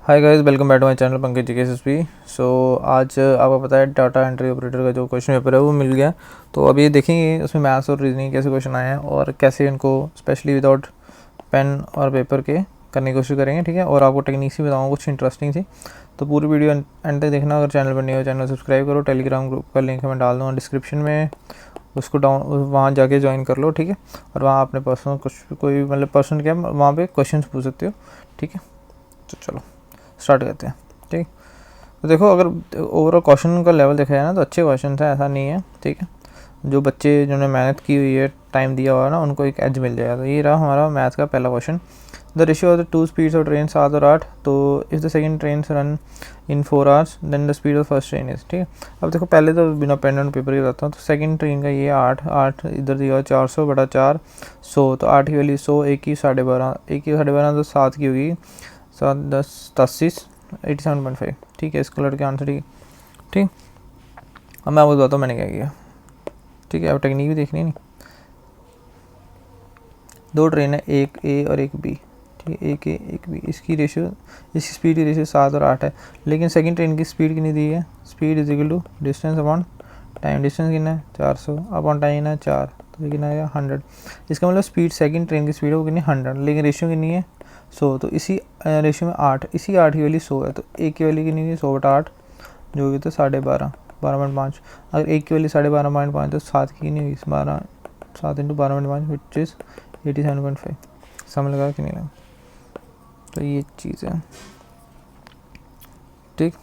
Hi guys, welcome back to my channel Pankaj ji के SSP. सो आज आपको पता है डाटा एंट्री ऑपरेटर का जो क्वेश्चन पेपर है वो मिल गया। तो अभी देखेंगे उसमें मैथ्स और रीजनिंग कैसे क्वेश्चन आए हैं और कैसे इनको स्पेशली विदाउट पेन और पेपर के करने की कोशिश करेंगे, ठीक है। और आपको टेक्निक्स भी बताऊँगा कुछ इंटरेस्टिंग थी, तो पूरी वीडियो एंड तक देखना। अगर चैनल पर नहीं हो चैनल सब्सक्राइब करो। टेलीग्राम ग्रुप का लिंक मैं डाल दूँगा डिस्क्रिप्शन में, उसको वहाँ जाके ज्वाइन कर लो, ठीक है। और वहाँ अपने पर्सनल कुछ कोई मतलब पर्सन क्या वहाँ पे क्वेश्चन पूछ सकते हो, ठीक है। तो चलो स्टार्ट करते हैं, ठीक। तो देखो, अगर ओवरऑल क्वेश्चन का लेवल देखा जाए ना तो अच्छे क्वेश्चन है, ऐसा नहीं है, ठीक है। जो बच्चे जिन्होंने मेहनत की हुई है, टाइम दिया हुआ है ना, उनको एक एज मिल जाएगा। तो ये रहा हमारा मैथ का पहला question. The ratio of the two speeds of train 7 और 8। तो if the second train run in 4 hours then the speed of first train is, ठीक है। अब देखो, पहले तो बिना पेन एंड पेपर के बताता हूँ। तो सेकंड ट्रेन का ये 8 इधर दिया 400 बटा 4 100। तो 8 की वैल्यू 100, 1 की 12.5, 1 की 12.5 तो 7 की होगी, 7 10 87 87.5, ठीक है। इसको लड़के आंसर, ठीक है, ठीक। अब मैं आपको बताता हूँ मैंने क्या किया, ठीक है। अब टेक्निक भी देखनी है नहीं। दो ट्रेन है, एक ए और एक बी, ठीक है। एक ए एक बी, इसकी स्पीड की रेशियो 7 और 8 है। लेकिन सेकंड ट्रेन की स्पीड कितनी दी है? Speed is equal to distance upon time. Distance कितना है? 400 अपॉन टाइम है 4, तो कितना आएगा 100। इसका मतलब स्पीड सेकंड ट्रेन की स्पीड है वो कितनी 100, लेकिन रेशियो कितनी है 100। तो इसी रेशियो में 8, इसी 8 की वैल्यू 100 है। तो एक की वैल्यू कितनी है 100 बटा 8, जो कि तो 12.5 12.5। अगर एक की वैल्यू 12.5 तो 7 की नहीं हुई 12, 7 इंटू 12.5 विच इज़ 87.5। समझ लगा कि नहीं लगा? तो ये चीज़ है, ठीक।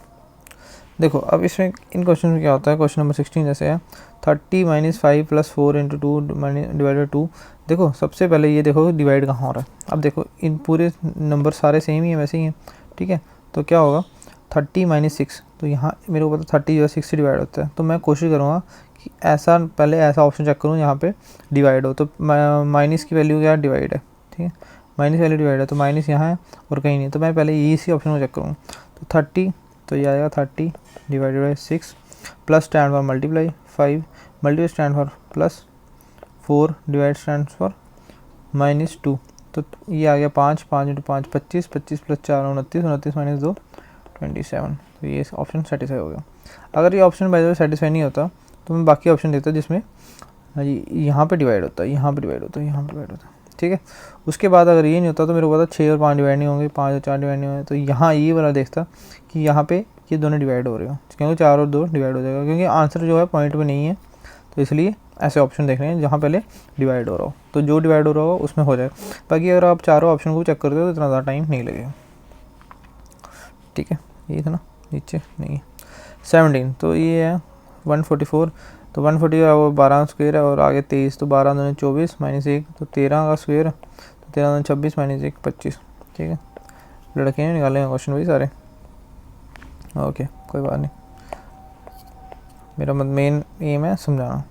देखो अब इसमें इन क्वेश्चन में क्या होता है। क्वेश्चन नंबर 16 जैसे है 30 - 5 + 4 × 2 डिवाइडेड 2। देखो सबसे पहले ये देखो डिवाइड कहाँ हो रहा है। अब देखो इन पूरे नंबर सारे सेम ही है, वैसे ही हैं, ठीक है। तो क्या होगा 30 - 6। तो यहाँ मेरे को पता 30 जो है 6 से डिवाइड होता है। तो मैं कोशिश करूँगा कि ऐसा पहले ऐसा ऑप्शन चेक करूँ यहाँ पे डिवाइड हो। तो माइनस की वैल्यू क्या डिवाइड है, ठीक है। माइनस वैल्यू डिवाइड है, तो माइनस यहाँ है और कहीं नहीं। तो मैं पहले इसी ऑप्शन को चेक करूँ। तो 30, तो ये आएगा 30 divided by 6 plus stand for multiply 5 multiply stand for plus 4 divide stand for -2। तो ये आ गया 5 × 5 25 25 प्लस 4 29 29 - 2 27। तो ये ऑप्शन सेटिस्फाई हो गया। अगर ये option by the way satisfy नहीं होता तो मैं बाकी ऑप्शन देता जिसमें यहाँ पे डिवाइड होता है, यहाँ पे डिवाइड होता है, यहाँ पे डिवाइड होता है, ठीक है। उसके बाद अगर ये नहीं होता तो मेरे को पता 6 और 5 डिवाइड नहीं होंगे, 5 और 4 डिवाइड नहीं होंगे। तो यहाँ ये वाला देखता कि यहाँ पे ये दोनों डिवाइड हो रहे हो, क्योंकि 4 और 2 डिवाइड हो जाएगा, क्योंकि आंसर जो है पॉइंट में नहीं है। तो इसलिए ऐसे ऑप्शन देख रहे हैं जहाँ पहले डिवाइड हो रहा हो। तो जो डिवाइड हो रहा हो उसमें हो जाए। बाकी अगर आप चारों ऑप्शन को चेक करते हो तो इतना ज़्यादा टाइम नहीं लगेगा, ठीक है। ये था ना, नीचे नहीं है 17। तो ये है 144। तो 140 वो 12 स्क्वेयर है और आगे 23। तो 12 दूनी 24 -1 तो 13 का स्क्वेयर। तो 13 दूनी 26 -1 25, ठीक है। लड़के नहीं निकालेंगे क्वेश्चन भाई सारे, ओके कोई बात नहीं। मेरा मेन एम है समझाना।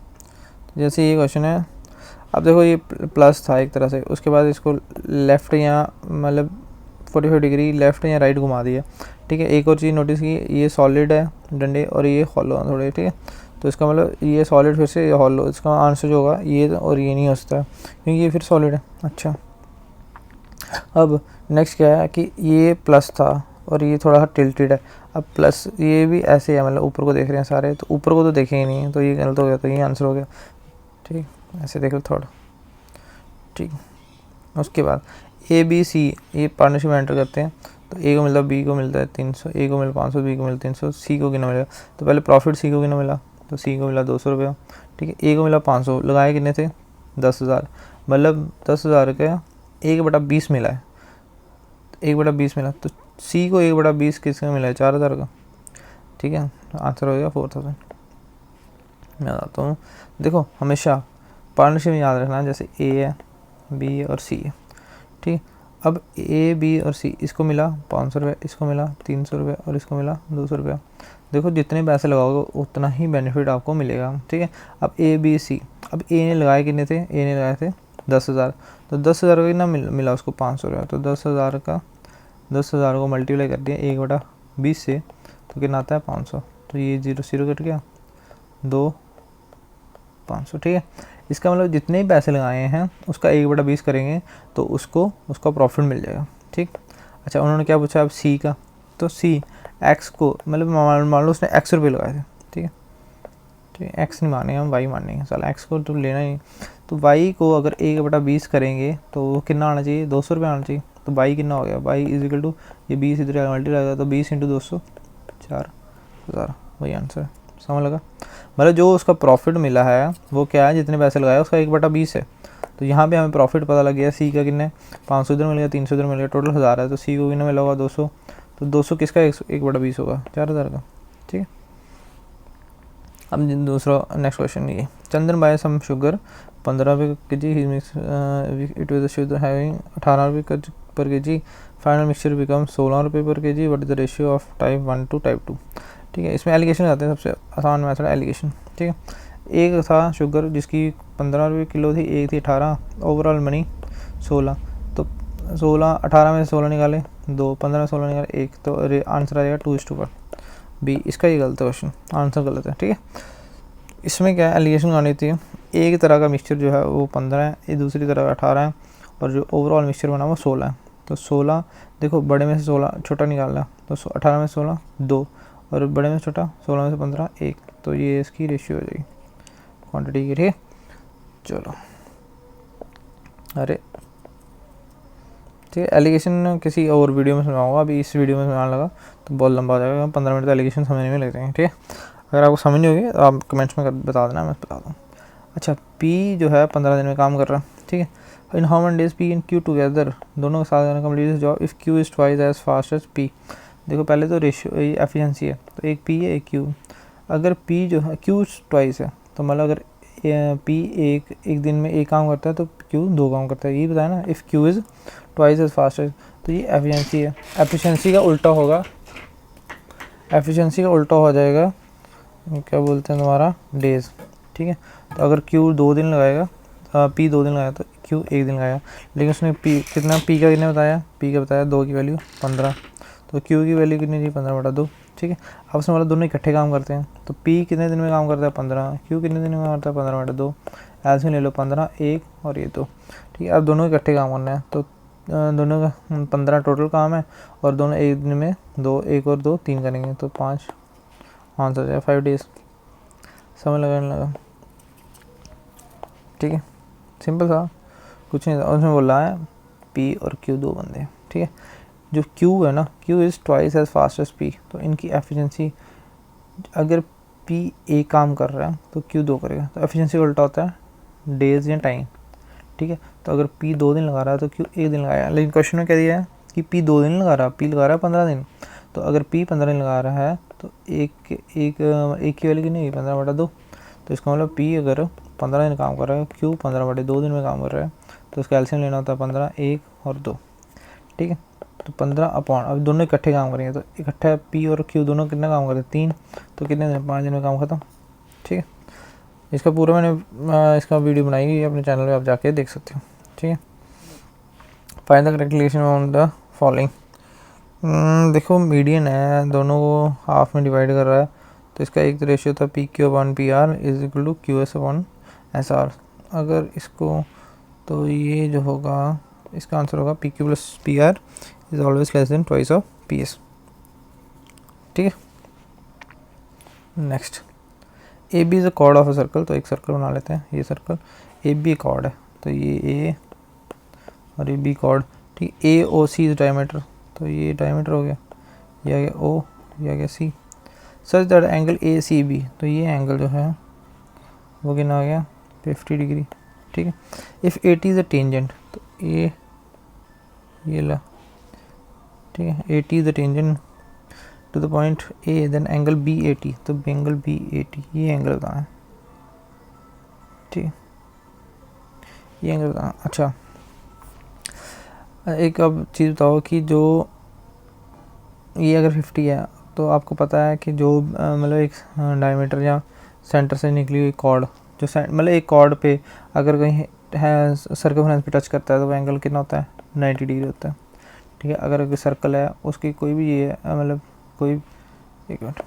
तो जैसे ये क्वेश्चन है, अब देखो ये प्लस था एक तरह से, उसके बाद इसको लेफ़्ट या मतलब 45 डिग्री लेफ़्ट या राइट घुमा दिया, ठीक है। एक और चीज़ नोटिस की, ये सॉलिड है डंडे और ये हॉलो है थोड़े, ठीक है। तो इसका मतलब ये सॉलिड फिर से ये हॉलो, इसका आंसर जो होगा ये और ये नहीं हो सकता क्योंकि ये फिर सॉलिड है। अच्छा, अब नेक्स्ट क्या है कि ये प्लस था और ये थोड़ा सा टिल्टेड है। अब प्लस ये भी ऐसे है, मतलब ऊपर को देख रहे हैं सारे, तो ऊपर को तो देखे ही नहीं, तो ये गलत हो गया, तो ये आंसर हो गया, ठीक। ऐसे देख लो थोड़ा, ठीक। उसके बाद ए बी सी ये पार्टनरशिप में एंटर करते हैं। तो ए को मिलता है, बी को मिलता है 300, ए को मिला 500, बी को मिला 300, सी को कितना मिला? तो पहले प्रॉफिट सी को कितना मिला? तो सी को मिला 200 रुपया, ठीक है। ए को मिला 500, लगाए कितने थे 10,000, मतलब 10,000 का 1/20 मिला है, 1/20 मिला। तो सी को 1/20 किसका मिला है? 4,000 का, ठीक है। आंसर हो गया 4000। मैं बताता हूँ, देखो हमेशा पार्टनरशिप में याद रखना, जैसे ए है, बी है और सी है, ठीक। अब ए बी और सी, इसको मिला 500 रुपये, इसको मिला 300 रुपये और इसको मिला 200 रुपया। देखो जितने पैसे लगाओगे उतना ही बेनिफिट आपको मिलेगा, ठीक है। अब ए बी सी, अब ए ने लगाए कितने थे? ए ने लगाए थे 10,000। तो 10,000 का कितना मिला उसको? 500 रुपया। तो 10,000 को मल्टीप्लाई कर दिया 1/20 से, तो कितना आता है 500। तो ये 0 0 कट गया, 2 500, ठीक है। इसका मतलब जितने भी पैसे लगाए हैं उसका 1/20 करेंगे तो उसको उसका प्रॉफिट मिल जाएगा, ठीक। अच्छा, उन्होंने क्या पूछा अब सी का? तो सी एक्स को मतलब मान लो उसने एक्स रुपये लगाए थे, ठीक है, तो एक्स नहीं मानेंगे हम, वाई मानेंगे, साला एक्स को तो लेना ही। तो वाई को अगर 1/20 करेंगे तो वो कितना आना चाहिए, 200 रुपये आना चाहिए। तो वाई कितना हो गया, वाई इज इक्वल टू ये 20 इधर मल्टी लगेगा तो 20 × 200 4,000, वही आंसर है। समझ लगा, मतलब जो उसका प्रॉफिट मिला है वो क्या है, जितने पैसे लगाए उसका 1/20 है। तो यहाँ पे हमें प्रॉफिट पता लग गया, सी का कितने 500 इधर मिल गया, 300 इधर मिल गया, टोटल 1000 है। तो सी को कितना मिला होगा 200, तो 200 किसका 1/20 होगा, 4000 का, ठीक है। अब दूसरा नेक्स्ट क्वेश्चन ये, चंदन बाय सम शुगर 15 रुपये के जी, इट विद शुगर हैविंग 18 रुपये पर के जी, फाइनल मिक्सचर बिकम 16 रुपये per K G, what is the ratio of type 1 to type 2। ठीक है, इसमें एलिगेशन आते हैं, सबसे आसान मेथड है एलिगेशन, ठीक है। एक था शुगर जिसकी 15 रुपये किलो थी, एक थी 18, ओवरऑल मनी 16, तो 16 18 में 16 निकाले 2, 15 में 16 निकाले 1, तो आंसर आ जाएगा 2:1 बी। इसका ये गलत है क्वेश्चन, आंसर गलत है, ठीक है। इसमें क्या एलिगेशन आनी थी, एक तरह का मिक्सचर जो है वो 15 है, ये दूसरी तरह का 18 है, और जो ओवरऑल मिक्सचर बना वो 16 है। तो 16 देखो, बड़े में से 16 छोटा निकालना, तो 18 में 16 2, और बड़े में से छोटा 16 में से 15 1, तो ये इसकी रेशियो हो जाएगी क्वांटिटी की, ठीक है। चलो, अरे ठीक है, एलिगेशन किसी और वीडियो में सुनाऊंगा, अभी इस वीडियो में सुनाने लगा तो बहुत लंबा हो जाएगा, 15 मिनट तो एलिगेशन समझने में लगते हैं, ठीक है। अगर आपको समझ नहीं होगी तो आप कमेंट्स में बता देना, मैं बता दूँ। अच्छा, पी जो है 15 दिन में काम कर रहा है, ठीक है। In how many days P and Q together, दोनों के साथ complete job if Q is twice as fast as P. देखो पहले तो रेशियो एफिशिएंसी है, तो एक पी है एक क्यू। अगर पी जो है क्यू ट्वाइस है, तो मतलब अगर पी एक दिन में एक काम करता है तो क्यू 2 काम करता है, यही बताया ना। If Q is twice as fast as, तो ये एफिशिएंसी है। एफिशिएंसी का उल्टा होगा, एफिशिएंसी का उल्टा हो जाएगा, क्या बोलते हैं तुम्हारा, डेज, ठीक है। तो अगर क्यू 2 दिन लगाएगा, पी 2 दिन लगाया तो क्यू 1 दिन लगाया, लेकिन उसने पी कितना, पी का कितने बताया, पी का बताया 2 की वैल्यू 15, तो क्यू की वैल्यू कितनी थी 15/2, ठीक है। अब उसमें मतलब दोनों इकट्ठे काम करते हैं, तो पी कितने दिन में काम करता है 15, क्यू कितने दिन में काम करता है 15/2, ऐसे ले लो 15 1 और ये 2, ठीक है। अब दोनों इकट्ठे काम करना है, तो दोनों का 15 टोटल काम है, और दोनों एक दिन में 2 1 और 2 3 करेंगे, तो 5 आंसर है 5 डेज। समझ लगा, ठीक है, सिंपल था, कुछ नहीं था। उसमें बोला है पी और क्यू 2 बंदे, ठीक है। जो क्यू है ना, Q is twice as fast as P, तो इनकी एफिशिएंसी, अगर पी एक काम कर रहा है तो क्यू 2 करेगा, तो एफिशिएंसी उल्टा होता है डेज या टाइम, ठीक है। तो अगर पी 2 दिन लगा रहा है तो क्यू 1 दिन लगाया, लेकिन क्वेश्चन में क्या दिया है कि पी 2 दिन लगा रहा है, पी लगा रहा है 15 दिन, तो अगर पी 15 दिन लगा रहा है तो एक की वैल्यू की नहीं 15/2, तो इसका मतलब पी अगर 15 दिन काम कर रहा है, क्यू 15/2 दिन में काम कर रहा है, तो उसका एलसीएम लेना होता है 15 1 और 2, ठीक है। तो 15 अपॉन, अब दोनों इकट्ठे काम करेंगे, तो इकट्ठा पी और क्यू दोनों कितना काम करते हैं 3, तो कितने दिन 5 दिन में काम खत्म, ठीक है। इसका पूरा मैंने इसका वीडियो बनाई हुई है अपने चैनल पे, आप जाके देख सकते हो, ठीक है। Find the correct relation on the following. देखो मीडियन है, दोनों को हाफ में डिवाइड कर रहा है, तो इसका एक रेशियो था P Q upon P R is equal to Q S upon S R. अगर इसको, तो ये जो होगा इसका आंसर होगा P Q plus P R is always less than twice of P S, ठीक है। Next, A B is a chord of a circle, तो एक सर्कल बना लेते हैं, ये सर्कल ए बी कॉर्ड है, तो ये ए और ये बी कॉर्ड, ठीक। ए ओ सी इज डायमीटर, तो ये डायमीटर हो गया, ये आ गया ओ, ये आ गया C, such that angle A C B, तो ये एंगल जो है वो कितना आ गया 50 डिग्री, ठीक है। इफ़ 80 इज़ अ टेंजेंट, तो ये ला, ठीक है, 80 is a tangent to the point A, then angle B 80, तो एंगल बी 80, ये एंगल बताना है, ठीक है, ये एंगल बताना। अच्छा, एक अब चीज़ बताओ कि जो ये अगर 50 है, तो आपको पता है कि जो मतलब एक डायमीटर या सेंटर से निकली हुई कॉर्ड, जो मतलब एक कॉर्ड पे अगर कहीं है सर्कमफ्रेंस पे टच करता है, तो वो एंगल कितना होता है 90 डिग्री होता है, ठीक है। अगर एक सर्कल है, उसकी कोई भी ये मतलब कोई, एक मिनट,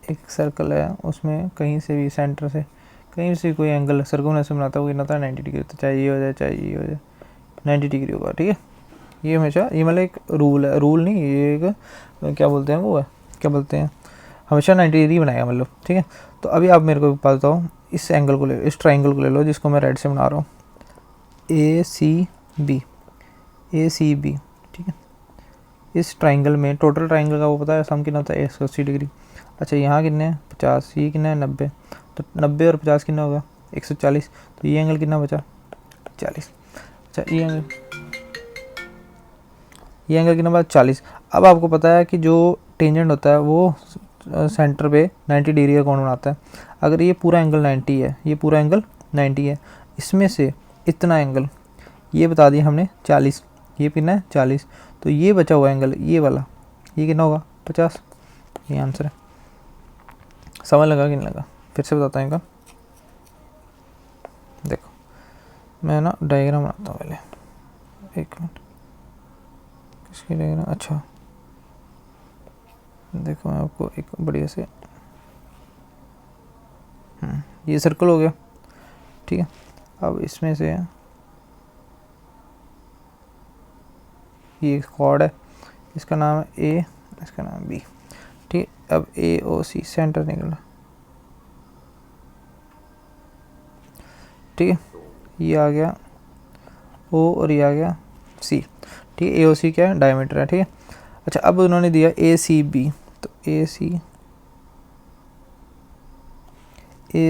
एक सर्कल है, उसमें कहीं से भी सेंटर से कहीं से कोई एंगल सर्कमफ्रेंस से बनाता है, वो कितना होता है 90 डिग्री होता है, चाहे ये हो जाए चाहे ये हो जाए 90 डिग्री होगा, ठीक है। ये हमेशा, ये मतलब एक रूल है, रूल नहीं, ये एक क्या बोलते हैं वो है, क्या बोलते हैं, हमेशा 90 डिग्री बनाएगा मतलब, ठीक है। तो अभी आप मेरे को बात बताओ, इस एंगल को ले, इस ट्राइंगल को ले लो जिसको मैं रेड से बना रहा हूँ, ए सी बी, ए सी बी, ठीक है। इस ट्राइंगल में टोटल ट्राइंगल का वो पता है सम कितना होता है, 180 डिग्री। अच्छा यहाँ कितने हैं 50, ये कितना है 90, तो 90 और 50 कितना होगा 140, तो ये एंगल कितना बचा 40। अच्छा ये एंगल कितना बचा 40। अब आपको पता है कि जो टेंजेंट होता है वो सेंटर पे 90 डिग्री का कोण बनाता है। अगर ये पूरा एंगल 90 है, ये पूरा एंगल 90 है, इसमें से इतना एंगल ये बता दिया हमने 40, ये कितना है 40, तो ये बचा हुआ एंगल ये वाला, ये कितना होगा 50। ये आंसर है। समझ लगा कि नहीं लगा, फिर से बताता हूँ इनका। देखो मैं ना डायग्राम बनाता हूँ पहले, एक मिनट, किसकी डायग्राम, अच्छा देखो मैं आपको एक बढ़िया से, ये सर्कल हो गया, ठीक है। अब इसमें से ये कॉर्ड है, इसका नाम है ए, इसका नाम है बी, ठीक है। अब ए ओ सी सेंटर निकला, ठीक है, ये आ गया ओ और ये आ गया सी, ठीक है। ए ओ सी क्या है, डायमीटर है, ठीक है। अच्छा अब उन्होंने दिया ए सी बी, तो ए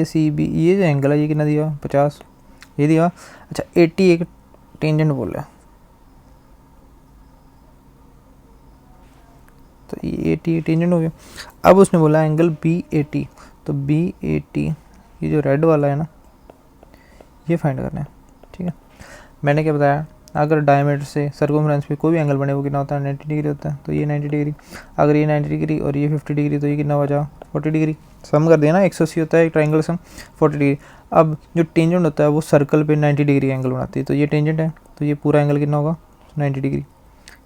सी बी, ये जो एंगल है ये कितना दिया 50, ये दिया। अच्छा 80 एक टेंजेंट बोला है, तो ये 80 टेंजेंट हो गया। अब उसने बोला एंगल बी 80, तो बी 80 ये जो रेड वाला है ना, ये फाइंड करना है, ठीक है। मैंने क्या बताया, अगर डायमीटर से सर्कमफ्रेंस पे कोई भी एंगल बने वो कितना होता है 90 डिग्री होता है, तो ये 90 डिग्री। अगर ये 90 डिग्री और ये 50 डिग्री, तो ये कितना बचा 40 डिग्री। सम कर दिया ना, 180 होता है एक ट्राइंगल सम 40 डिग्री। अब जो टेंजेंट होता है वो सर्कल पे 90 डिग्री एंगल बनाती है, तो ये टेंजेंट है, तो ये पूरा एंगल कितना होगा 90 डिग्री,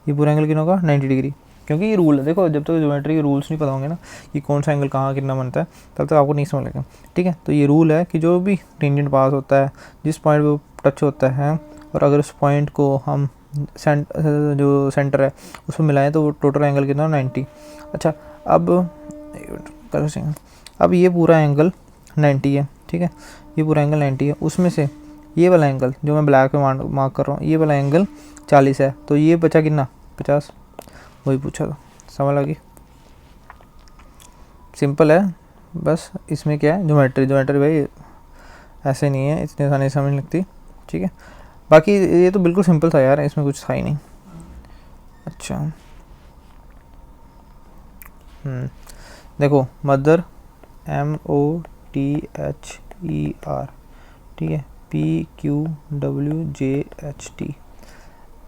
ये पूरा एंगल कितना होगा 90 डिग्री। क्योंकि ये रूल है, देखो जब तक ज्योमेट्री के रूल्स नहीं पता होंगे ना कि कौन सा एंगल कहाँ कितना बनता है, तब तक आपको नहीं समझ लगेगा, ठीक है। तो ये रूल है कि जो भी टेंजेंट पास होता है, जिस पॉइंट पे वो टच होता है, और अगर उस पॉइंट को हम जो सेंटर है उसमें मिलाएं, तो वो टोटल एंगल कितना 90। अच्छा अब अब ये पूरा एंगल 90 है, ठीक है, ये पूरा एंगल 90 है, उसमें से ये वाला एंगल जो मैं ब्लैक में मार्क कर रहा हूँ, ये वाला एंगल 40 है, तो ये बचा कितना 50, वही पूछा था। समझ लगी, सिंपल है। बस इसमें क्या है, ज्योमेट्री भाई ऐसे नहीं है, इतने आसानी समझ नहीं लगती, ठीक है। बाकी ये तो बिल्कुल सिंपल था यार, इसमें कुछ था ही नहीं। अच्छा देखो मदर MOTHER, ठीक है, PQWJHT,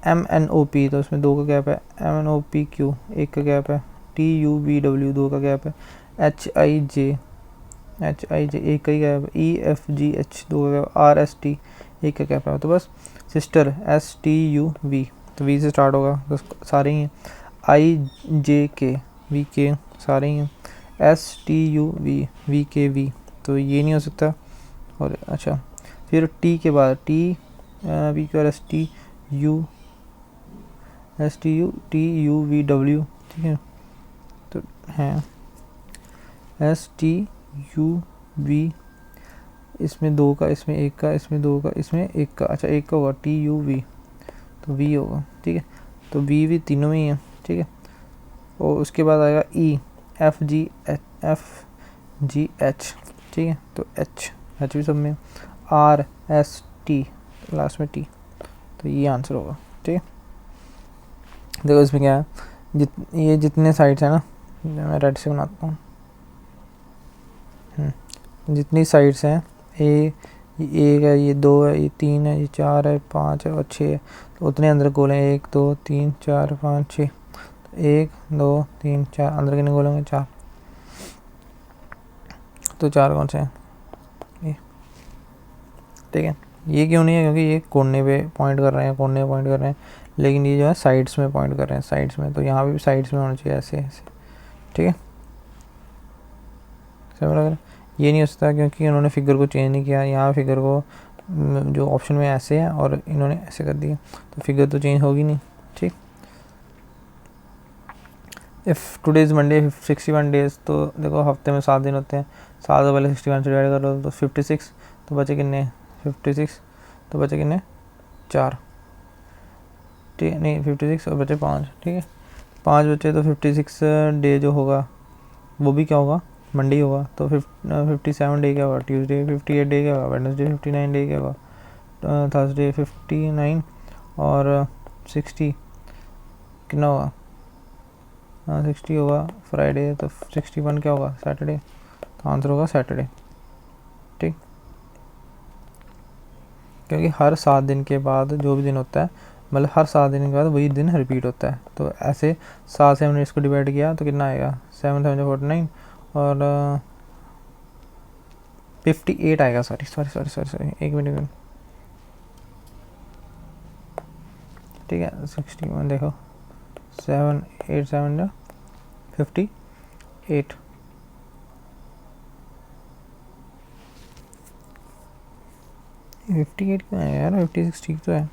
MNOP, तो इसमें 2 का गैप है, MNOPQ 1 का गैप है, TUVW 2 का गैप है, HIJ 1 का ही गैप है, EFGH 2 का गैप, RST 1 का गैप है। तो बस सिस्टर STUV, तो V से स्टार्ट होगा, तो सारे ही हैं। IJK VK सारे ही हैं। STUV VKV, तो ये नहीं हो सकता। और अच्छा फिर T के बाद T VQ और STUTUVW, ठीक है, तो हैं STUV, इसमें 2 का, इसमें 1 का, इसमें 2 का, इसमें 1 का, अच्छा 1 का होगा TUV, तो V होगा, ठीक है। तो V तीनों में ही है, ठीक है। और उसके बाद आएगा EFGH, ठीक है, तो H भी सब में, RST लास्ट में T, तो ये आंसर होगा, ठीक है। देखो इसमें क्या है, ये जितने साइड्स हैं ना, मैं रेड से बनाता हूँ, जितनी साइड्स हैं, ये 1 है, ये 2 है, ये 3 है, ये 4 है, 5 है और 6 है, तो उतने अंदर गोले हैं, 1 2 3 4 5 6, 1 2 3 4, अंदर कितने गोले होंगे 4, तो 4 कौन से हैं ये, ठीक है। ये क्यों नहीं है, क्योंकि ये कोने पे पॉइंट कर रहे हैं, कोने पे पॉइंट कर रहे हैं, लेकिन ये जो है साइड्स में पॉइंट कर रहे हैं, साइड्स में, तो यहाँ पे भी साइड्स में होना चाहिए, ऐसे ऐसे, ठीक है। समझ लग रहा है, ये नहीं हो सकता क्योंकि उन्होंने फिगर को चेंज नहीं किया, यहाँ फिगर को जो ऑप्शन में ऐसे है और इन्होंने ऐसे कर दिया, तो फिगर तो चेंज होगी नहीं, ठीक। If today is Monday 61 days, तो देखो हफ्ते में 7 दिन होते हैं, 7 को पहले 61 से डिवाइड करो तो 56, तो बचे कितने 56, तो बचे कितने 4, ठीक है, नहीं 56 और बचे 5, ठीक है 5 बचे, तो 56 डे जो होगा वो भी क्या होगा, मंडे ही होगा। तो 57 डे क्या होगा, ट्यूसडे। 58 डे क्या होगा, वेडनेसडे। 59 डे क्या होगा, थर्सडे। 59 और 60 कितना होगा, 60 होगा फ्राइडे। तो 61 क्या होगा, सैटरडे। तो आंसर होगा सैटरडे, ठीक। क्योंकि हर 7 दिन के बाद जो भी दिन होता है, मतलब हर 7 दिन के बाद वही दिन रिपीट होता है। तो ऐसे 7 से हमने इसको डिवाइड किया तो कितना आएगा, 7 7 49 और 58 आएगा। सॉरी, एक मिनट, ठीक है 61 देखो, 7 8 7 58, 58 क्यों है यार, 56 ठीक तो है,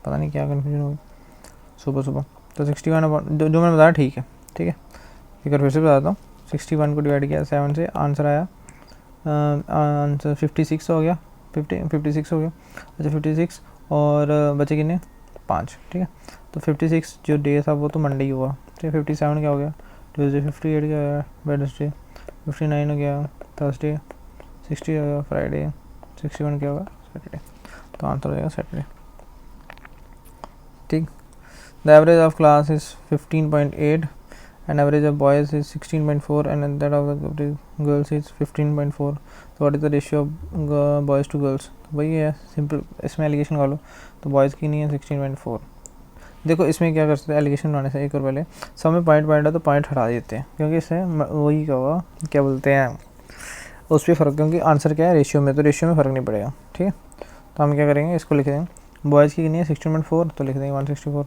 पता नहीं क्या कन्फ्यूजन होगी सुबह। तो 61 जो मैंने बताया ठीक है, ठीक है। एक बार फिर से बताता हूँ, 61 को डिवाइड किया 7 से, आंसर आया, आंसर 56 हो गया, 56 हो गया। अच्छा 56 और बचे कितने 5, ठीक है। तो 56 जो डे था वो तो मंडे ही हुआ, ठीक है। 57 क्या हो गया, ट्यूसडे। 58 क्या हो गया, वेडनेसडे। 59 हो गया, थर्सडे। 60 हो गया, फ्राइडे। 61 क्या होगा, सैटरडे। तो आंसर हो जाएगा सैटरडे, ठीक। The average of class is 15.8 and average of boys is 16.4 and that of the girls is 15.4. so what is the ratio of boys to girls, तो वही है सिंपल, इसमें एलिगेशन डालो तो बॉयज़ की नहीं है 16.4। देखो इसमें क्या कर सकते हैं, एलिगेशन बनाने से एक और पहले सब में पॉइंट है तो पॉइंट हटा देते हैं, क्योंकि इससे वही क्या होगा, क्या बोलते हैं उस पर फ़र्क, क्योंकि आंसर क्या है रेशियो में, तो रेशियो में फ़र्क नहीं पड़ेगा, ठीक है। तो हम क्या करेंगे, इसको लिख देंगे, बॉयज़ की कितनी है 16.4 तो लिख देंगे 164,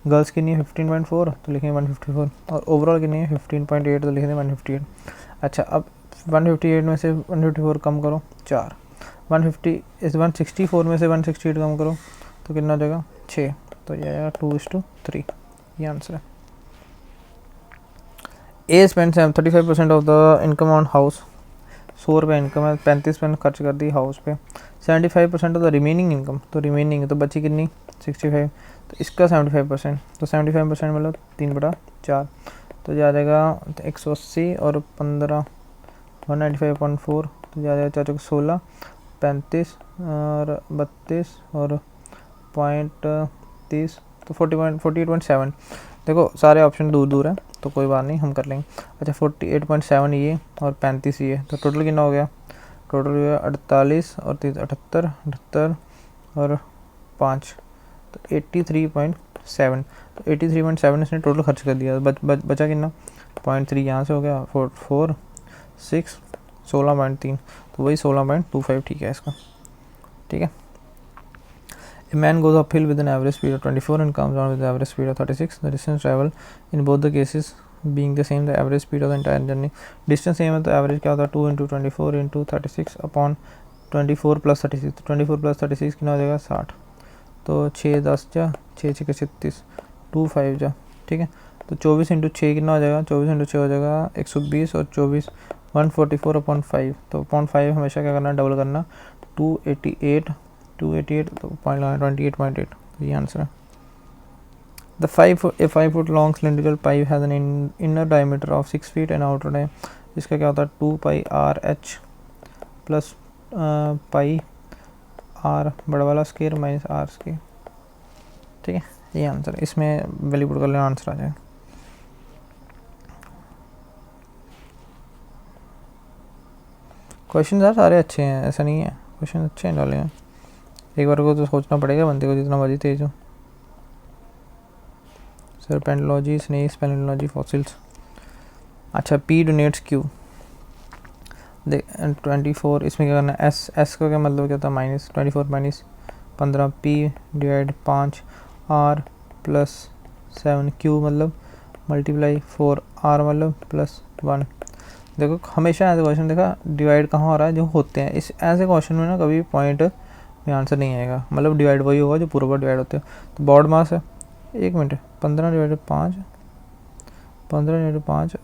गर्ल्स की नहीं है 15.4 तो लिखेंगे 154, और ओवरऑल कितनी है 15.8 तो लिख देंगे 158। अच्छा अब 158 में से 154 कम करो 4, 164 में से 168 कम करो तो कितना हो जाएगा 6, तो ये आएगा 2:3, ये आंसर है। A spend 35% of the income on house, 100 रुपये इनकम है, 35% खर्च कर दी हाउस पे। 75% ऑफ द रिमेनिंग इनकम, तो रिमेनिंग तो बची कितनी 65, तो इसका 75%, तो 75% मतलब 3/4, तो जा जाएगा 180 और 15 195.4, तो जा जाएगा 4 16 35 और 32 और 0.30, तो 48.7। देखो सारे ऑप्शन दूर दूर हैं तो कोई बात नहीं, हम कर लेंगे। अच्छा 48.7 ये और 35 ये, तो टोटल कितना हो गया, टोटल हो गया 48 और 30 78 78 और 5, तो 83.7, तो 83.7 इसने टोटल खर्च कर दिया। बचा कितना 0.3 यहाँ से हो गया, 4 6 16.3, तो वही 16.25 ठीक है इसका, ठीक है। A man goes uphill with an average speed of 24 and comes down with an average speed of 36. The distance traveled in both the cases being the same, the average speed of the entire journey. Distance same है तो average क्या होता है 2 into 24 into 36 upon 24 plus 36, तो 24 plus 36 कितना हो जाएगा 60, तो 6 10 जा 6 6 36 2 5 जा, ठीक है। तो 24 इंटू 6 कितना हो जाएगा, 24 इंटू 6 हो जाएगा 120 और 24 144 अपॉन 5, तो अपॉन 5 हमेशा क्या करना, डबल करना, 288 तो 28.8, तो ये आंसर है। The 5 foot long cylindrical pipe has an inner diameter of 6 feet and outer diameter, इसका क्या होता है 2 pi r h plus pi r बड़ा वाला स्केयर माइनस r स्केयर, ठीक है, ये आंसर है। इसमें वैल्यू पुट कर लेना, आंसर आ जाएगा। क्वेश्चन यार सारे अच्छे हैं, ऐसा नहीं है, क्वेश्चन अच्छे हैं डाले हैं, एक बार को तो सोचना पड़ेगा बंदे को, जितना मर्जी तेज हो। सर्पेंटोलॉजी, स्नेक्स, पैलेंटोलॉजी, फॉसिल्स। अच्छा पी डोनेट्स क्यू, देख 24, इसमें क्या करना है, एस का क्या मतलब क्या था minus 24 minus 15, P divide 5 R plus 7, Q मतलब मल्टीप्लाई 4, आर मतलब प्लस 1। देखो हमेशा ऐसे क्वेश्चन देखा डिवाइड कहाँ हो रहा है, जो होते हैं इस ऐसे क्वेश्चन में ना कभी पॉइंट ये आंसर नहीं आएगा, मतलब डिवाइड वही होगा जो पूरा बार डिवाइड होते हैं। तो बॉड मास है 1 मिनट 15 डिवाइड 5, 15 डिवाइड 5,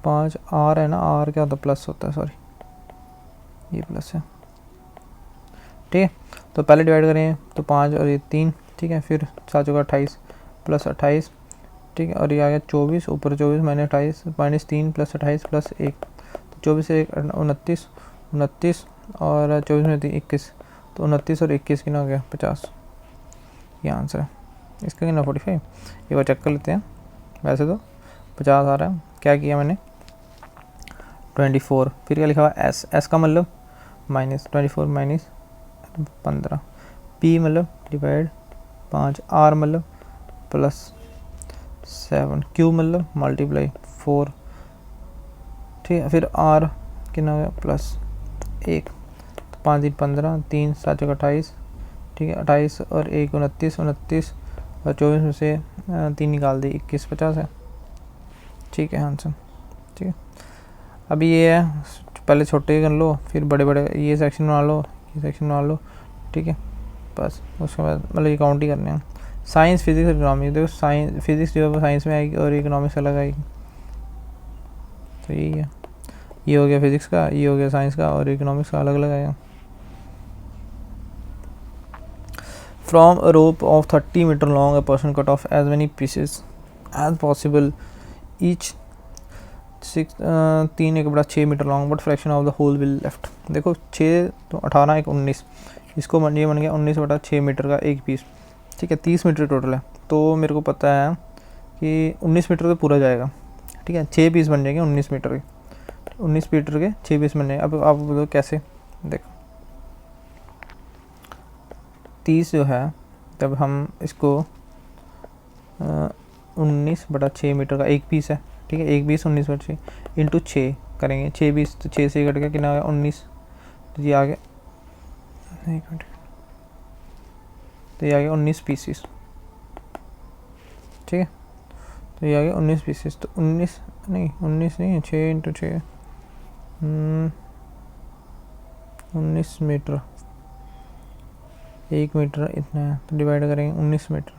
5 आर है ना, आर क्या होता है प्लस होता है, सॉरी ये प्लस है, ठीक है। तो पहले डिवाइड करें तो 5 और ये 3, ठीक है, फिर 7 चौका 28 प्लस 28, ठीक है, और ये आ गया 24, ऊपर 24 माइनस 28 माइनस 3 प्लस 28 प्लस 1, तो 24 से 29, 29 और 24 में 21, तो 29 और 21 कितना हो गया 50, ये आंसर है इसका कितना 45। एक बार चेक कर लेते हैं, वैसे तो 50 आ रहा है, क्या किया मैंने 24, फिर क्या लिखा हुआ एस, एस का मतलब माइनस 24 माइनस 15, पी मतलब डिवाइड 5, आर मतलब प्लस 7, क्यू मतलब मल्टीप्लाई 4, ठीक है, फिर आर कितना हो गया प्लस 1, तो 5 दिन 15, 3 7 चौका 28, ठीक है, 28 और 1 29, 29 और 24 में से 3 निकाल दी 21 50 है, ठीक है आंसर, ठीक है। अभी ये है, पहले छोटे कर लो फिर बड़े बड़े, ये सेक्शन बना लो, ये सेक्शन बना लो, ठीक है, बस उसके बाद मतलब ये काउंट ही करने हैं। साइंस फिजिक्स और इकोनॉमिक्स, देखो साइंस फिजिक्स जो है वो साइंस में आएगी और इकोनॉमिक्स अलग आएगी, तो यही है, ये हो गया फिजिक्स का, ये हो गया साइंस का, और इकोनॉमिक्स का अलग अलग आएगा। From a rope of 30 metre long a person cut off as many pieces as possible each 3 एक बड़ा 6 metre long, but fraction of the whole will left. देखो 6 तो 18 एक 19, इसको ये बन गया 19 बटा 6 मीटर का एक पीस, ठीक है, 30 मीटर टोटल है, तो मेरे को पता है कि 19 मीटर तो पूरा जाएगा, ठीक है, 6 पीस बन जाएंगे 19 मीटर के, 19 मीटर के 6 पीस बन जाएंगे। अब आप बोलो कैसे, देखो 30 जो है, तब हम इसको 19 बटा 6 मीटर का एक पीस है, ठीक है, एक पीस 19 बटा 6 इंटू 6 करेंगे, 6 पीस तो 6 से कट गया कितना आ गया 19, तो ये आ गया, एक मिनट, तो ये आ गया 19 पीसीस, ठीक है, तो ये आ गया 19 पीसीस, तो 19 नहीं है 6 इंटू 6 19 मीटर, 1 मीटर इतना है, तो डिवाइड करेंगे 19 मीटर,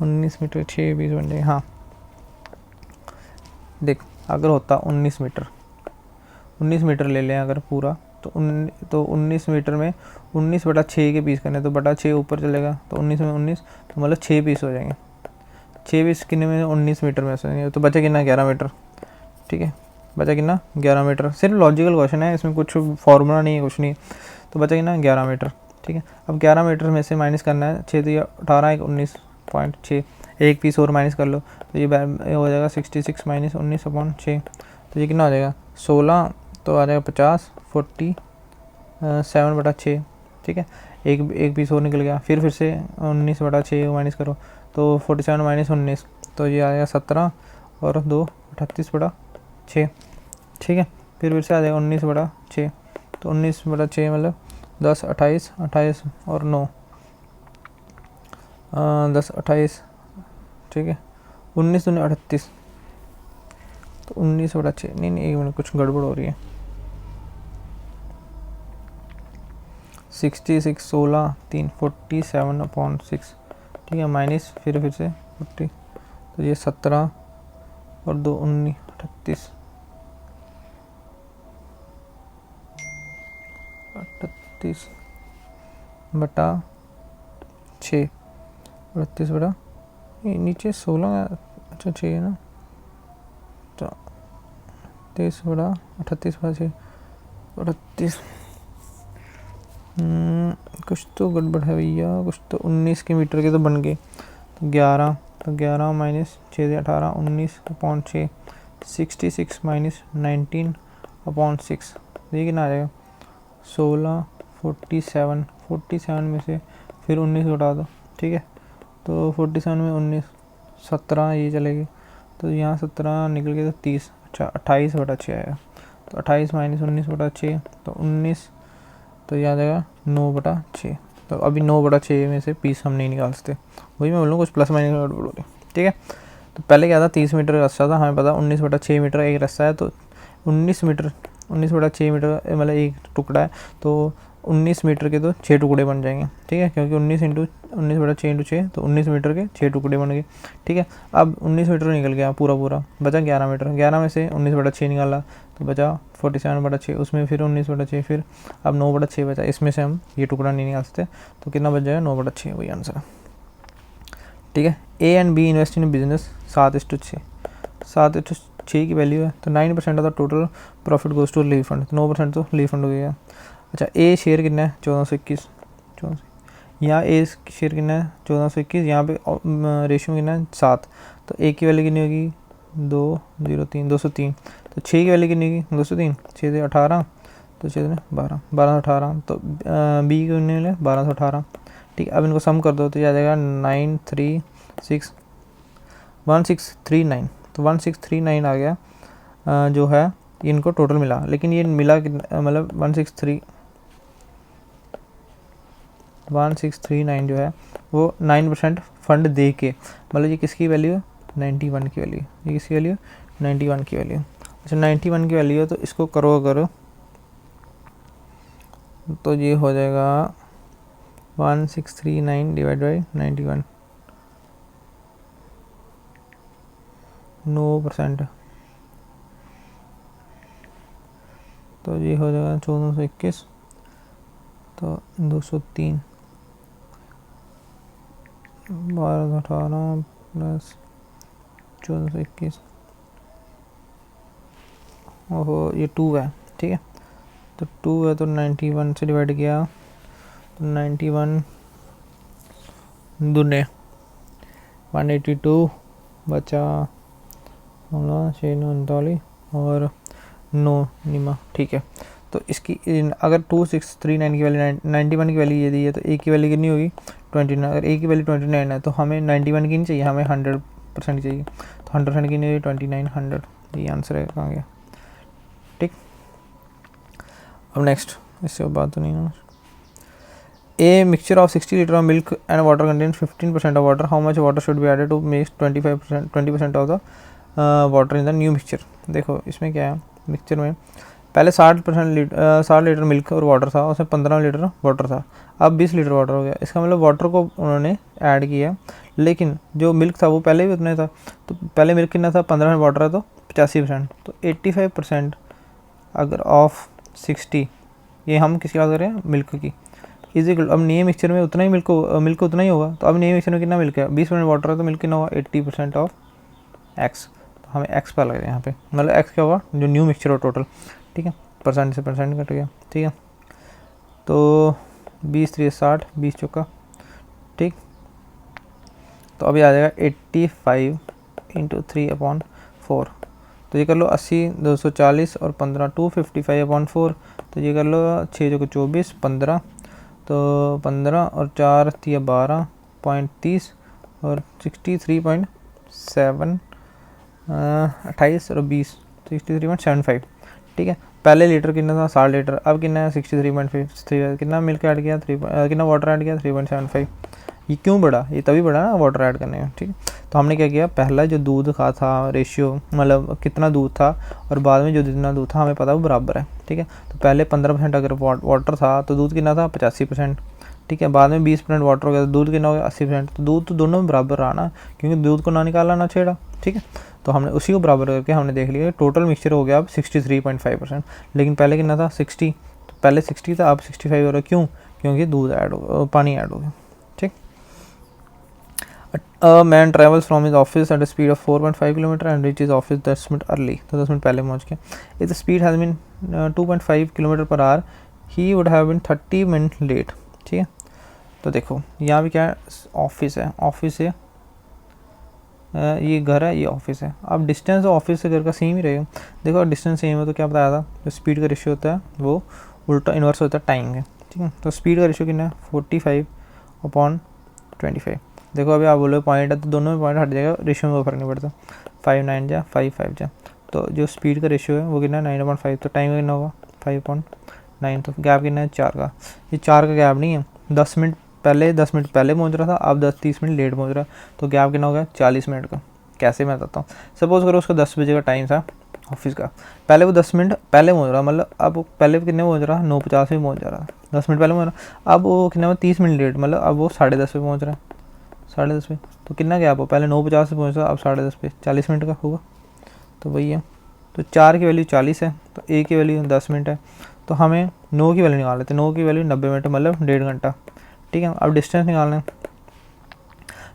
19 मीटर 6 पीस बन जाएंगे। हाँ देख, अगर होता 19 मीटर, 19 मीटर ले लें अगर पूरा, तो 19 मीटर में 19 बटा 6 के पीस करने, तो बटा 6 ऊपर चलेगा, तो 19 में 19, तो मतलब 6 पीस हो जाएंगे, 6 पीस कितने में 19 मीटर में से, तो बचा कितना 11 मीटर, ठीक है, बचा कितना 11 मीटर, सिर्फ लॉजिकल क्वेश्चन है, इसमें कुछ फार्मूला नहीं है, कुछ नहीं, तो बचा कितना 11 मीटर, ठीक है। अब 11 मीटर में से माइनस करना है, 6 दिया 18 एक 19.6, एक पीस और माइनस कर लो, तो ये हो जाएगा 66 माइनस 19/6, तो ये कितना हो जाएगा 16, तो आ जाएगा 50 47 बटा 6, ठीक है, एक पीस और निकल गया, फिर से 19 बटा 6 माइनस करो, तो 47 माइनस 19, तो ये आएगा 17 और 2 38 बटा 6, ठीक है, फिर से आ जाएगा 19 बटा 6, तो 19 बटा 6 मतलब 10 28 28 और 9 10 28, ठीक है, 19 दूनी 38, तो 19 बटा 6, नहीं एक मिनट कुछ गड़बड़ हो रही है, 66 16 3 47/6, ठीक है, माइनस फिर से 40, तो ये 17 और 2 19 38 बटा 6, 38 बटा नीचे 16, अच्छा 6 है ना, तो 23 बटा 38 बटा 6 38, कुछ तो गड़बड़ है भैया, कुछ तो 19 के मीटर के तो बन गए, तो 11 माइनस 6 से 18 19/6, 66 माइनस 19/6, ये कितना आ जाएगा 16 47 में से फिर 19 घटा दो, ठीक है, तो 47 में 19 17 ये चलेगी, तो यहाँ 17 निकल गया, तो 30, अच्छा 28 बटा 6 आएगा, तो 28 माइनस 19 बटा 6, तो 19, तो ये आ जाएगा 9 बटा 6, तो अभी 9 बटा 6 में से पीस हम नहीं निकाल सकते, वही मैं बोलूँ कुछ प्लस माइनस गड़बड़ हो रही, ठीक है। तो पहले क्या था 30 मीटर का रास्ता था, हमें पता 19 बटा 6 मीटर एक रास्ता है, तो 19 बटा 6 मीटर मतलब एक टुकड़ा है, तो 19 मीटर के तो 6 टुकड़े बन जाएंगे, ठीक है, क्योंकि 19/6 तो 19 मीटर के 6 टुकड़े बन गए, ठीक है। अब 19 मीटर निकल गया पूरा पूरा, बचा 11 मीटर, 11 में से 19/6 निकाला तो बचा 47/6, उसमें फिर 19/6, फिर अब 9/6 बचा, इसमें से हम ये टुकड़ा नहीं निकाल सकते, तो कितना बच जाएगा 9/6, वही आंसर है, ठीक है। A and B invest in business 7:6, 7:6 की वैल्यू है, तो 9% of the total profit goes to leave fund, 9% तो लीव फंड हो गया। अच्छा, ए शेयर कितना है 1421, यहाँ ए शेयर कितना है 1421, यहाँ पे रेशियो कितना है 7, तो ए की वैल्यू कितनी होगी 203, तो 6 की वैल्यू कितनी होगी 203, 6 से 18, तो 6 से 12, 1218, तो बी की कितनी मिले 1218, ठीक है। अब इनको सम कर दो तो ये आ जाएगा 1639, तो 1639 आ गया जो है इनको टोटल मिला, लेकिन ये मिला मतलब 1639 जो है वो 9% फंड दे के, मतलब ये किसकी वैल्यू है 91 की वैल्यू, ये किसकी वैल्यू 91 की वैल्यू। अच्छा 91 की वैल्यू है, तो इसको करो अगर तो ये हो जाएगा 1639 डिवाइड बाई 91, 9%, तो ये हो जाएगा 1421, तो 203, 1218 प्लस 1421, ओहो ये 2 है, ठीक है, तो 2 है तो 91 से डिवाइड किया तो 91 दूने 182 बचा 639 और 9 निमा, ठीक है। तो इसकी अगर 2639 की वैल्यू 91 की वैल्यू ये दी है, तो ए की वैल्यू कितनी होगी 29, अगर ए की वैल्यू 29 है तो हमें 91 की नहीं चाहिए, हमें 100% चाहिए, तो 100% की नहीं 29 100, ये आंसर है कहाँ गया, ठीक। अब नेक्स्ट, इससे बात तो नहीं है। A mixture of 60 liters of milk and water contains 15% of water. How much water should be added to make 20% of the water in the new mixture? देखो इसमें क्या है, मिक्सचर में पहले 60 लीटर मिल्क और वाटर था, उसमें 15 लीटर वाटर था, अब 20 लीटर वाटर हो गया। इसका मतलब वाटर को उन्होंने ऐड किया, लेकिन जो मिल्क था वो पहले भी उतना था, तो पहले मिल्क कितना था 15 वाटर है तो 85%, तो 85% अगर ऑफ 60, ये हम किसकी बात कर रहे हैं मिल्क की, इजिकल, अब नए मिक्सचर में उतना ही मिल्क उतना ही होगा, तो अब नए मिक्सचर में कितना मिल्क है 20% वाटर है, तो मिल्क कितना होगा 80% ऑफ एक्स, तो हमें एक्स पर लग रहा है यहाँ पे, मतलब एक्स क्या होगा जो न्यू मिक्सचर हो टोटल, ठीक है, परसेंट से परसेंट कट गया, ठीक है। तो 20 3 60, 20 चौका, ठीक, तो अभी आ जाएगा 85 × 3/4, तो ये कर लो 80 240 और 15 255/4, तो ये कर लो 6 चौके 24 15, तो 15 और 4 थी 12.30 और 63.7 28 और 20 63.75, ठीक है। पहले लीटर कितना था 60 लीटर, अब कितना है 63.53, कितना मिल्क ऐड किया कितना वाटर ऐड किया 3.75, ये क्यों बढ़ा, ये तभी बढ़ा ना वाटर ऐड करने में, ठीक है। तो हमने क्या किया, पहला जो दूध का था रेशियो, मतलब कितना दूध था, और बाद में जो जितना दूध था हमें पता है वो बराबर है, ठीक है। तो पहले 15% अगर वाटर था तो दूध कितना था 85%, ठीक है, बाद में 20% वाटर हो गया तो दूध कितना हो गया 80%, तो दूध तो दोनों में बराबर रहा ना, क्योंकि दूध को ना निकाला ना छेड़ा, ठीक है। तो हमने उसी को बराबर करके हमने देख लिया टोटल मिक्सचर हो गया अब 63.5%, लेकिन पहले कितना था 60, तो पहले 60 था अब 65 हो रहा है, क्यों, क्योंकि दूध ऐड हो पानी ऐड हो गया, ठीक। A man travels from his office at a speed of 4.5 km and reaches office 10 minute early, तो 10 मिनट पहले पहुंच गया। If the speed has been 2.5 km/h, he would have been 30 minute late, ठीक है। तो देखो यहाँ भी क्या है, ऑफिस है, ऑफिस से ये घर है, ये ऑफिस है, अब डिस्टेंस ऑफिस से घर का सेम ही रहेगा। देखो डिस्टेंस सेम है तो क्या बताया था, जो स्पीड का रेशियो होता है वो उल्टा इन्वर्स होता है टाइम के, ठीक है। तो स्पीड का रेशियो कितना है 45/25, देखो अभी आप बोलो पॉइंट है तो दोनों में पॉइंट हट जाएगा, रेशियो में कोई फर्क नहीं पड़ता, 5 9 जा 5 5 जा, तो जो स्पीड का रेशियो है वो कितना है 9/5, तो टाइम कितना होगा 5.9, तो गैप कितना है 4 का, ये 4 का गैप नहीं है, 10 मिनट पहले पहुंच रहा था, अब 10-30 मिनट लेट पहुंच रहा है, तो गैप कितना हो गया 40 मिनट का। कैसे मैं बताता हूँ, सपोज करो उसका 10 बजे का टाइम था ऑफिस का, पहले वो 10 मिनट पहले पहुंच रहा, मतलब अब पहले कितने पहुंच रहा 9:50 में पहुंच जा रहा, 10 मिनट पहले पहुँचा, अब वो कितना 30 मिनट लेट, मतलब अब वो 10:30 पे पहुँच रहा है, 10:30 पे, तो कितना गैप हो, पहले 9:50 पे पहुँचा, अब 10:30 पे, 40 मिनट का होगा, तो वही है। तो 4 की वैल्यू 40 है, तो ए की वैल्यू 10 मिनट है, तो हमें 9 की वैल्यू निकाल लेते हैं, 9 की वैल्यू 90 मिनट मतलब 1.5 घंटा, ठीक है। अब डिस्टेंस निकालना है,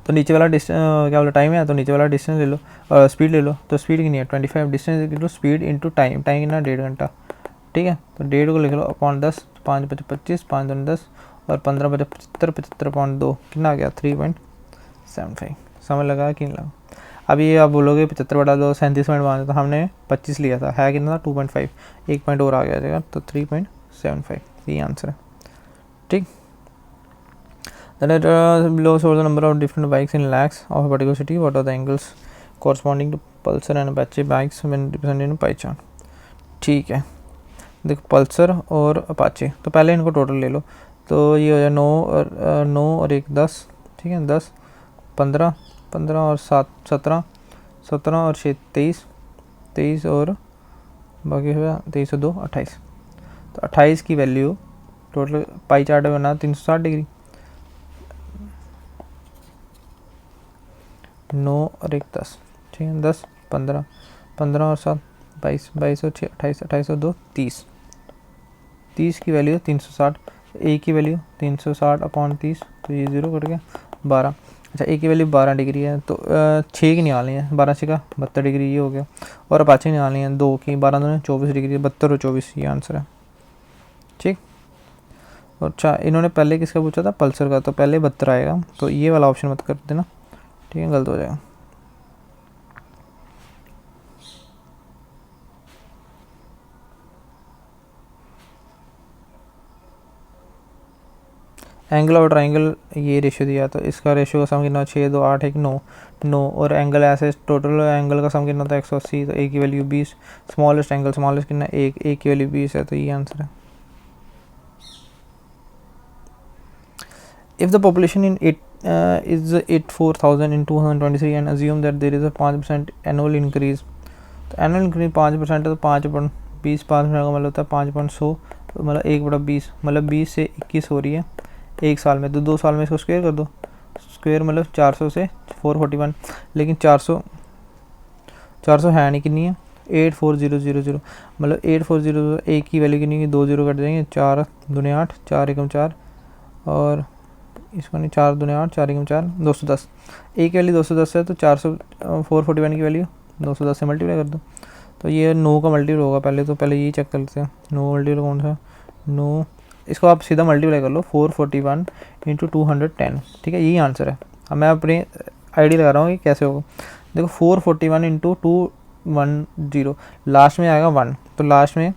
तो नीचे वाला क्या बोला टाइम है, तो नीचे वाला डिस्टेंस ले लो, स्पीड ले लो, तो स्पीड कितनी है 25, distance equal to speed into time, time कितना 1.5 घंटा, ठीक है। तो 1.5 को लिख लो अपॉन 10, 5 × 25, 5 × 10 और 15 × 75, 75/2 कितना आ गया 3.75, समझ लगा कि नहीं लगा। अब ये आप बोलोगे 75/2 37 मिनट मांगे, तो हमने 25 लिया था, है कितना था 2.5, 1 पॉइंट और आ गया जाएगा, तो 3.75 यही आंसर है, ठीक। Then below show the number of different bikes in lakhs of a particular city. What are the angles corresponding to Pulsar and Apache bikes when represented in pie chart? ठीक है, देखो पल्सर और Apache, तो पहले इनको total ले लो, तो ये हो जाए 9 और 1 10, ठीक है, 10 15 15 और 7 17 17 और 6 23 23 और बाकी हुआ 23 और 2 28, तो 28 की वैल्यू टोटल पाई चार्ट बना 360 डिग्री, 9 और 1 10, ठीक है, 10 15 15 और 7 22 22 और 6 28 28 और 2 30, 30 की वैल्यू 360, ए की वैल्यू 360/30, तो ये 0 कट गया 12। अच्छा ए की वैल्यू 12 डिग्री है, तो 6 की निकालनी है, 12 6 का 72 डिग्री ये हो गया, और अपाचे निकालनी है 2 की, 12 2 24 डिग्री, 72 और 24 ये आंसर है, ठीक। अच्छा इन्होंने पहले किसका पूछा था पल्सर का, तो पहले 72 आएगा, तो ये वाला ऑप्शन मत कर देना, ठीक है, गलत हो जाएगा। एंगल और ट्राइंगल ये रेशियो दिया, तो इसका रेशियो का सम कितना 6 2 8 1 9 9, और एंगल ऐसे टोटल एंगल का सम कितना था 180, तो ए की वैल्यू 20, स्मॉलेस्ट एंगल स्मॉलेस्ट कितना 1, ए की वैल्यू 20 है, तो ये आंसर है। If the population in it is 84,000 in 2023 and assume that there is a 5% annual increase, तो एनुअल इंक्रीज 5% है, तो 5/20 5% का मतलब होता है 5/100, तो मतलब 1/20, मतलब 20 से 21 हो रही है एक साल में, तो 2 साल में इसको स्क्वायर कर दो, स्क्वायर मतलब 400 से 441, लेकिन 400 है नहीं, कितनी है 84000, मतलब 840, एक की वैल्यू कितनी है 2 0 कट जाएंगे, 4 दूनी 8 4 एकम 4 और इसको नहीं 4 दूनी 8 4 एकम 4 210, एक की वैल्यू 210 है, तो 441 की वैल्यू 210 से मल्टीप्लाई कर दो, तो ये 9 का मल्टीपल होगा, पहले यही चेक कर लेते हैं, 9 मल्टीपल कौन सा 9, इसको आप सीधा मल्टीप्लाई कर लो 441 × 210, ठीक है, यही आंसर है। अब मैं अपनी आइडिया लगा रहा हूँ कि कैसे होगा, देखो 441 × 210 लास्ट में आएगा 1, तो लास्ट में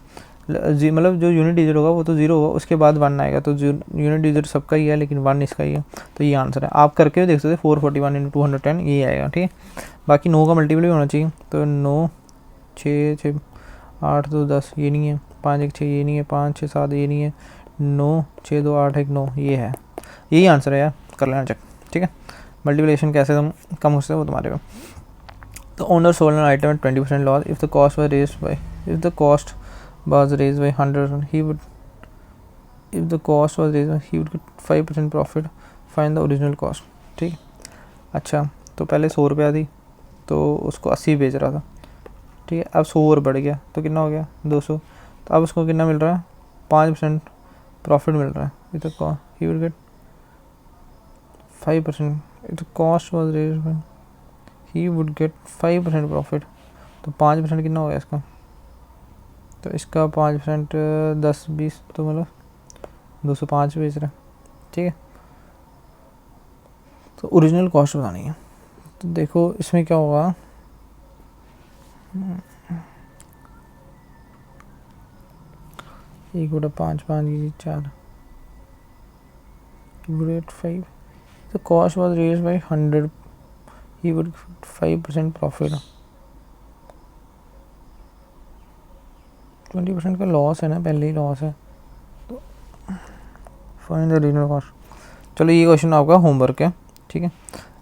मतलब जो यूनिट डिजिट होगा वो तो 0 होगा, उसके बाद 1 आएगा, तो यूनिट डिजिट सबका ही है लेकिन 1 इसका ही है, तो ये आंसर है। आप करके देख सकते 441 × 210 ये आएगा, ठीक है। बाकी 9 का मल्टीपल भी होना चाहिए, तो 9 6 6 8 2 10 ये नहीं है, 5 1 6 ये नहीं है, 5 6 7 ये नहीं है, 9 6 2 8 1 9 ये है, यही आंसर है यार, कर लेना चेक, ठीक है। मल्टीप्लिकेशन कैसे तुम कम हो सकते हो वो तुम्हारे को। तो owner sold an item at 20% loss if the cost was raised by 100, he would, if the cost was raised he would get 5% profit, find the original cost, ठीक। अच्छा तो पहले 100 रुपया थी, तो उसको 80 बेच रहा था, ठीक है, अब 100 और बढ़ गया, तो कितना हो गया 200, तो अब उसको कितना मिल रहा है 5% प्रॉफिट मिल रहा है, it he would get 5%, if the cost was raised bye he would get 5% profit, तो 5% कितना हो गया इसका, तो इसका 5% 10 20, तो मतलब 205 बेच रहा है, ठीक है। तो ओरिजिनल कॉस्ट बतानी है, तो देखो इसमें क्या होगा, एक बटा 5 5 4 5, the cost was raised by 100, he would 5% profit, 20% का लॉस है ना, पहले ही लॉस है, तो फाइंड द ओरिजिनल कॉस्ट। चलो ये क्वेश्चन आपका होमवर्क है, ठीक है।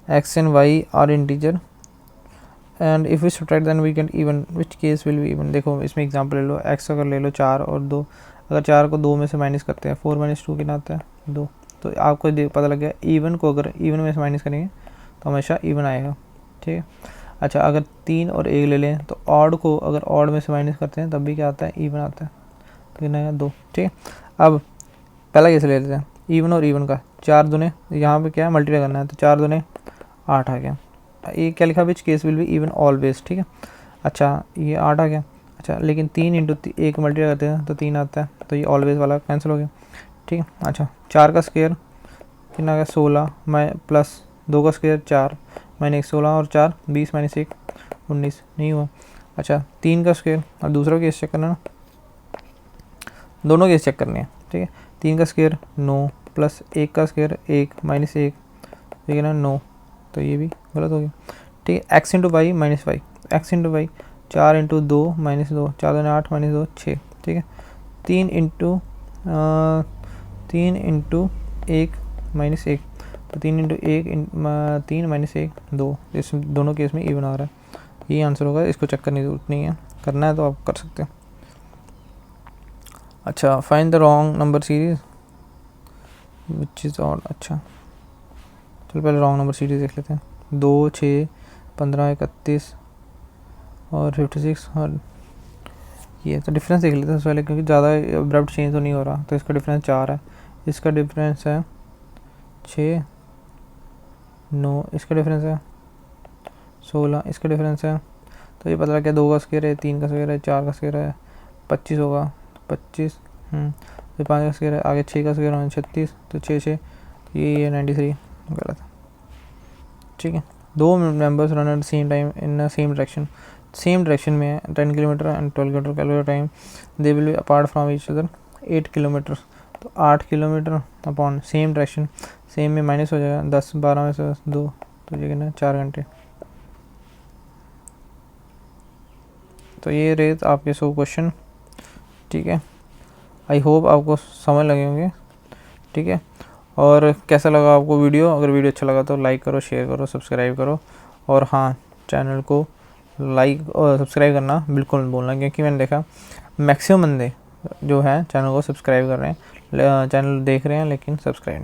X and Y are integer and if we subtract then we can even, which case will be even. देखो इसमें एग्जांपल ले लो, एक्स अगर ले लो 4 और 2, अगर 4 को 2 में से माइनस करते हैं 4 माइनस 2 कितना आता है 2। तो आपको पता लग गया इवन को अगर इवन में से माइनस करेंगे तो हमेशा इवन आएगा, ठीक है। अच्छा, अगर 3 और 1 ले लें तो ऑड को अगर ऑड में से माइनस करते हैं तब भी क्या आता है, इवन आता है। तो कितना है 2, ठीक है। अब पहला केस ले लेते हैं इवन और इवन का। 4 दूने यहाँ पे क्या है मल्टीप्लाई करना है, तो 4 दूने 8 आ गया। ये क्या लिखा, which case will be even always, ठीक है। अच्छा, ये 8 आ गया। अच्छा, लेकिन 3 इंटू 1 मल्टीप्लाई करते हैं तो 3 आता है, तो ये ऑलवेज वाला कैंसिल हो गया, ठीक है। अच्छा, 4 का स्क्वायर कितना आ गया 16 प्लस 2 का स्क्वायर 4 माइनस 16 और 4 20 माइनस 1 19, नहीं हुआ। अच्छा, 3 का स्क्वायर, और दूसरा केस चेक करना ना, दोनों केस चेक करने हैं, ठीक है। 3 का स्क्वायर 9 प्लस 1 का स्क्वायर 1 माइनस 1, ठीक है ना 9, तो ये भी गलत हो गया, ठीक है। X into Y minus Y, X into Y 4 into 2 minus 2, 4 दूने 8 माइनस 2 6, ठीक है। 3 इंटू 1 माइनस 1, तो 3 इंटू 1 3 माइनस 1 2, इस दोनों केस में इवन आ रहा है, ये आंसर होगा। इसको चेक करने की जरूरत नहीं है, करना है तो आप कर सकते हो। अच्छा, find the wrong number series which is odd. अच्छा, चलो पहले रॉन्ग नंबर सीरीज देख लेते हैं। 2 6 15 31 और 56, और ये तो डिफरेंस देख लेते हैं पहले, क्योंकि ज़्यादा अब्रप्ट चेंज तो नहीं हो रहा। तो इसका डिफरेंस 4 है, इसका डिफरेंस है 6 9, इसका डिफरेंस है 16, इसका डिफरेंस है, तो ये पता लग गया 2 का स्क्वायर है 3 का स्क्वायर है 4 का स्क्वायर है 25 होगा, 25 फिर 5 का स्क्वायर है, आगे 6 का स्क्वायर है 36, तो 6 6, ये 93 गलत है, ठीक है। 2 members run at same time in same direction में है 10 kilometre and 12 kilometre कैलोमीटर time, they will be apart from each other 8 kilometre. तो 8 kilometre upon same direction, same में माइनस हो जाएगा 10 12 में से 2, तो ये कितना 4 घंटे। तो ये रहे आपके 100 क्वेश्चन, ठीक है। आई होप आपको समझ लगे होंगे, ठीक है। और कैसा लगा आपको वीडियो, अगर वीडियो अच्छा लगा तो लाइक करो, शेयर करो, सब्सक्राइब करो, और हाँ, चैनल को लाइक और सब्सक्राइब करना बिल्कुल मत भूलना, क्योंकि मैंने देखा मैक्सिमम बंदे जो है चैनल को सब्सक्राइब कर रहे हैं, चैनल देख रहे हैं लेकिन सब्सक्राइब नहीं।